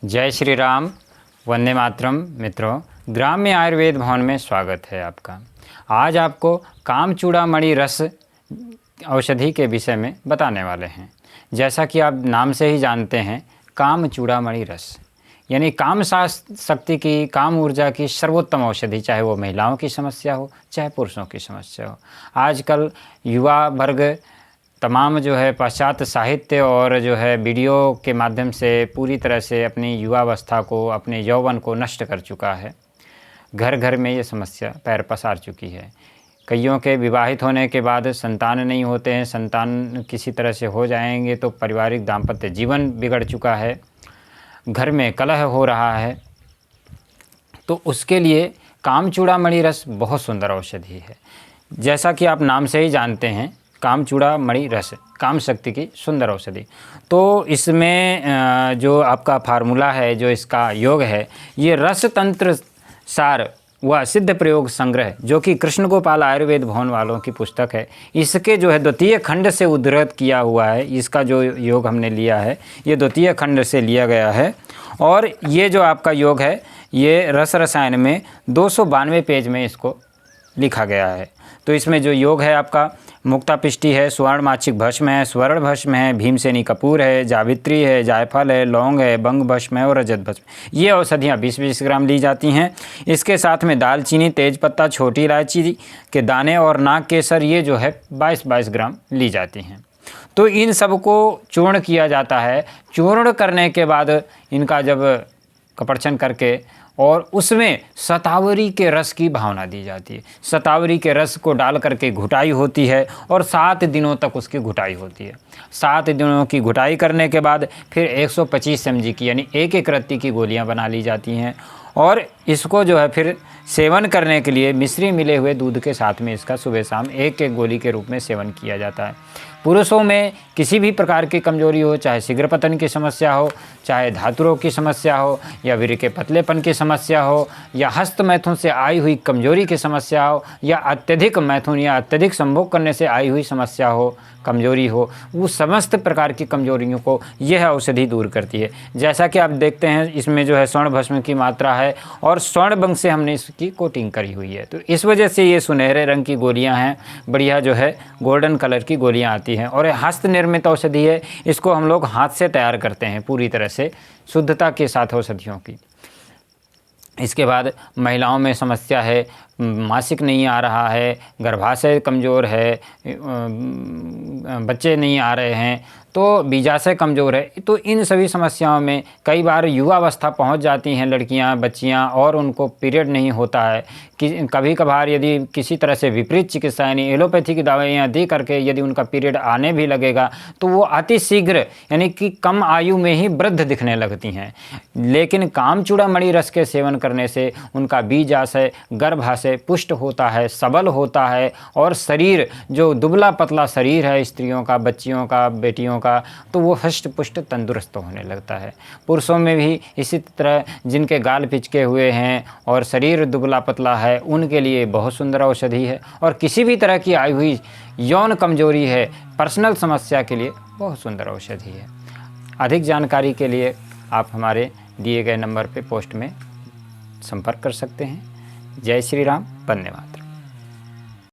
जय श्री राम, वंदे मातरम। मित्रों, ग्राम्य आयुर्वेद भवन में स्वागत है आपका। आज आपको काम चूड़ामणि रस औषधि के विषय में बताने वाले हैं। जैसा कि आप नाम से ही जानते हैं, काम चूड़ामणि रस यानी काम शक्ति की, काम ऊर्जा की सर्वोत्तम औषधि, चाहे वो महिलाओं की समस्या हो चाहे पुरुषों की समस्या हो। आजकल युवा वर्ग तमाम जो है पाश्चात्य साहित्य और जो है वीडियो के माध्यम से पूरी तरह से अपनी युवावस्था को, अपने यौवन को नष्ट कर चुका है। घर घर में ये समस्या पैर पसार चुकी है। कईयों के विवाहित होने के बाद संतान नहीं होते हैं, संतान किसी तरह से हो जाएंगे तो पारिवारिक दाम्पत्य जीवन बिगड़ चुका है, घर में कलह हो रहा है। तो उसके लिए काम चूड़ामणि रस बहुत सुंदर औषधि है। जैसा कि आप नाम से ही जानते हैं, काम चूड़ामणि रस, काम शक्ति की सुंदर औषधि। तो इसमें जो आपका फार्मूला है, जो इसका योग है, ये रस तंत्र सार व सिद्ध प्रयोग संग्रह, जो कि कृष्ण गोपाल आयुर्वेद भवन वालों की पुस्तक है, इसके जो है द्वितीय खंड से उद्धृत किया हुआ है। इसका जो योग हमने लिया है, ये द्वितीय खंड से लिया गया है। और ये जो आपका योग है, ये रस रसायन में 292 पेज में इसको लिखा गया है। तो इसमें जो योग है आपका मुक्तापिष्टी है, स्वर्ण माछिक भस्म है, स्वर्ण भस्म है, भीमसेनी कपूर है, जावित्री है, जायफल है, लौंग है, बंग भस्म है और रजत भस्म। ये औषधियाँ 20-20 ग्राम ली जाती हैं। इसके साथ में दालचीनी, तेजपत्ता, छोटी इलायची के दाने और नाग केसर, ये जो है 22-22 ग्राम ली जाती हैं। तो इन सबको चूर्ण किया जाता है। चूर्ण करने के बाद इनका जब कपड़चन करके और उसमें शतावरी के रस की भावना दी जाती है। शतावरी के रस को डाल करके घुटाई होती है और 7 दिनों तक उसकी घुटाई होती है। 7 दिनों की घुटाई करने के बाद फिर 125 mg की यानी एक रत्ती की गोलियां बना ली जाती हैं। और इसको जो है फिर सेवन करने के लिए मिश्री मिले हुए दूध के साथ में इसका सुबह शाम एक गोली के रूप में सेवन किया जाता है। पुरुषों में किसी भी प्रकार की कमजोरी हो, चाहे शीघ्र पतन की समस्या हो, चाहे धातु रोग की समस्या हो, या वीर्य के पतलेपन की समस्या हो, या हस्त मैथुन से आई हुई कमजोरी की समस्या हो, या अत्यधिक मैथुन या अत्यधिक संभोग करने से आई हुई समस्या हो, कमजोरी हो, वो समस्त प्रकार की कमजोरियों को यह औषधि दूर करती है। जैसा कि आप देखते हैं, इसमें जो है स्वर्ण भस्म की मात्रा है और स्वर्ण बंग से हमने इसकी कोटिंग करी हुई है। तो इस वजह से ये सुनहरे रंग की गोलियां हैं, बढ़िया जो है गोल्डन कलर की गोलियां आती हैं। और हस्त निर्मित औषधि है, इसको हम लोग हाथ से तैयार करते हैं पूरी तरह से शुद्धता के साथ औषधियों की। इसके बाद महिलाओं में समस्या है, मासिक नहीं आ रहा है, गर्भाशय कमज़ोर है, बच्चे नहीं आ रहे हैं, तो बीजाशय कमज़ोर है, तो इन सभी समस्याओं में कई बार युवावस्था पहुंच जाती हैं लड़कियां, बच्चियां, और उनको पीरियड नहीं होता है। कि कभी कभार यदि किसी तरह से विपरीत चिकित्सा यानी एलोपैथी की दवाइयाँ दे करके यदि उनका पीरियड आने भी लगेगा तो वो अति शीघ्र यानी कि कम आयु में ही वृद्ध दिखने लगती हैं। लेकिन काम चूड़ामणि रस के सेवन करने से उनका बीजाशय, गर्भाशय पुष्ट होता है, सबल होता है, और शरीर जो दुबला पतला शरीर है स्त्रियों का, बच्चियों का, बेटियों का, तो वो हष्ट पुष्ट तंदुरुस्त होने लगता है। पुरुषों में भी इसी तरह जिनके गाल पिचके हुए हैं और शरीर दुबला पतला है, उनके लिए बहुत सुंदर औषधि है। और किसी भी तरह की आई हुई यौन कमजोरी है, पर्सनल समस्या के लिए बहुत सुंदर औषधि है। अधिक जानकारी के लिए आप हमारे दिए गए नंबर पे पोस्ट में संपर्क कर सकते हैं। जय श्री राम, धन्यवाद।